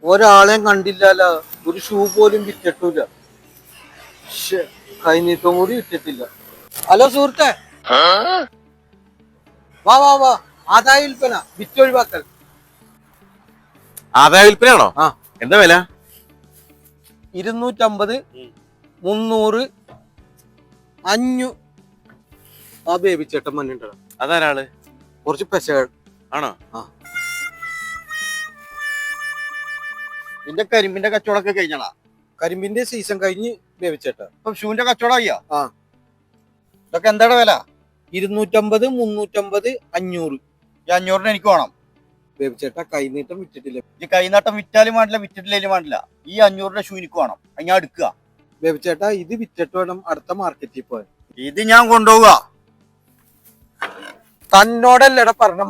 ഒരാളെയും കണ്ടില്ലല്ലോ. ഒരു ഷൂ പോലും വിറ്റിട്ടില്ല. കൈനീട്ടം കൂടി വിറ്റിട്ടില്ല. ഹലോ സുഹൃത്തെ, വാ വാ വാ. ആദായ വിൽപ്പന, വിറ്റൊഴിവാക്കൽ. ആദായ വിൽപ്പനയാണോ? ആ, എന്താ വില? 250, 300, 500. ആ ബേബി ചേട്ടൻ മഞ്ഞുണ്ടോ? അതാരാള്? കുറച്ച് പെശകൾ ആണോ? ആ. നിന്റെ കരിമ്പിന്റെ കച്ചവടമൊക്കെ കഴിഞ്ഞാ? കരിമ്പിന്റെ സീസൺ കഴിഞ്ഞ് ബേബി ചേട്ടാ. ഇപ്പം ഷൂന്റെ കച്ചവടം ആക്കിയാ? ആ. ഇതൊക്കെ എന്താണ് വില? 250, 350, 500. ഈ 500 എനിക്ക് വേണം. ബേബി ചേട്ടാ കൈനീട്ടം വിറ്റിട്ടില്ല. ഈ കൈനാട്ടം വിറ്റാലും വേണ്ടില്ല, വിറ്റിട്ടില്ലേലും വേണ്ടില്ല. ഈ 500 ഷൂ എനിക്ക് വേണം. അത് ഞാൻ എടുക്കുക. ബേബി ചേട്ടാ ഇത് വിറ്റിട്ട് വേണം അടുത്ത മാർക്കറ്റിൽ പോകാൻ. ഇത് ഞാൻ കൊണ്ടുപോവുക. തന്നോടല്ലട പറഞ്ഞ